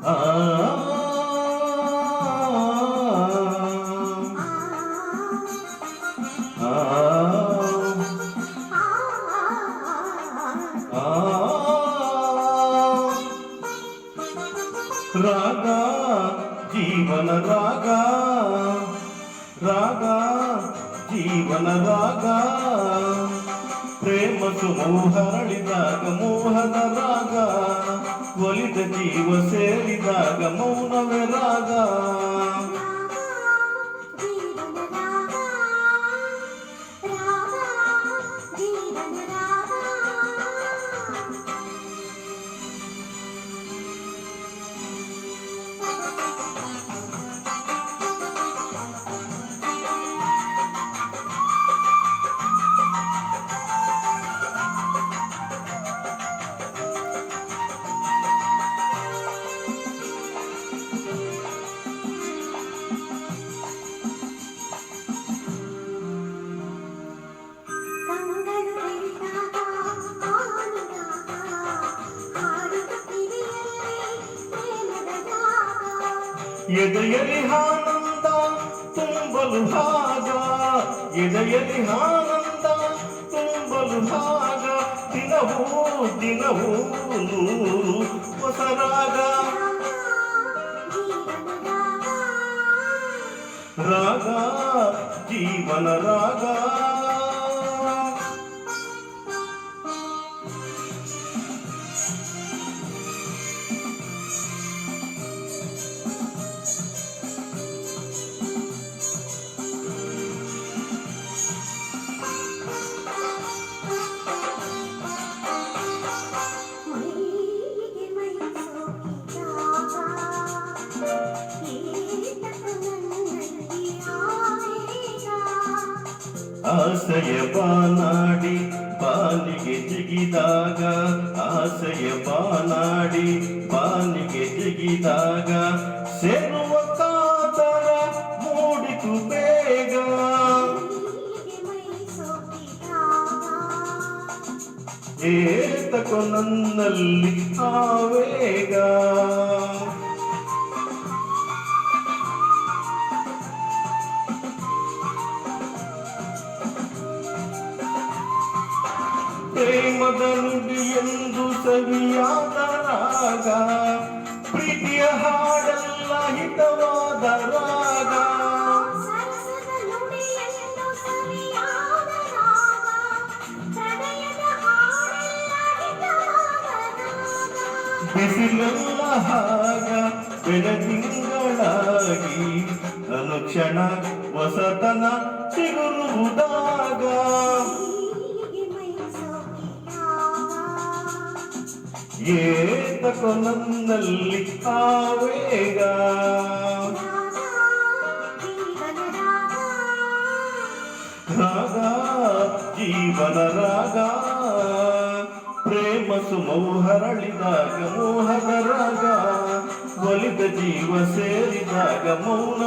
ಆ ರಾಗ ಜೀವನ ರಾಗ ರಾಗ ಜೀವನ ರಾಗ ಪ್ರೇಮ ಸುಮವು ಹರಳಿದಾಗ ಮೋಹದ ರಾಗ ಒಲಿದ ಜೀವ ಸೇರಿದಾಗ ಮೌನವೇ ರಾಗ ಎದೆಯಲಿ ಆನಂದ ತುಂಬಲು ಭಾಗ ಎದೆಯಲಿ ಆನಂದ ತುಂಬಲು ಭಾಗ ದಿನವೂ ದಿನವೂ ನೂರು ಹೊಸ ರಾಗ ರಾಗ ಜೀವನ ರಾಗ ಆಸೆಯ ಬಾನಾಡಿ ಬಾನಿಗೆ ಜಿಗಿದಾಗ ಆಸೆಯ ಬಾನಾಡಿ ಬಾನಿಗೆ ಜಿಗಿದಾಗ ಸೇರುವ ಕಾತರ ಮೂಡಿತು ಬೇಗ ಏತಕೋ ನನ್ನಲ್ಲಿ ಆವೇಗ ಪ್ರೇಮದ ನುಡಿ ಎಂದು ಸವಿಯಾದ ರಾಗ ಪ್ರೀತಿಯ ಹಾಡೆಲ್ಲ ಹಿತವಾದ ರಾಗ ಬಿಸಿಲೆಲ್ಲ ಹಾಗ ಬೆಳದಿಂಗಳಾಗಿ ಅನುಕ್ಷಣ ಹೊಸತನ ಚಿಗುರುವುದಾಗ ಏತಕೋ ನನ್ನಲ್ಲಿ ಆವೇಗ ರಾಗ ಜೀವನ ರಾಗ ಪ್ರೇಮ ಸುಮವು ಹರಳಿದಾಗ ಮೋಹದ ರಾಗ ಒಲಿದ ಜೀವ ಸೇರಿದಾಗ ಮೌನ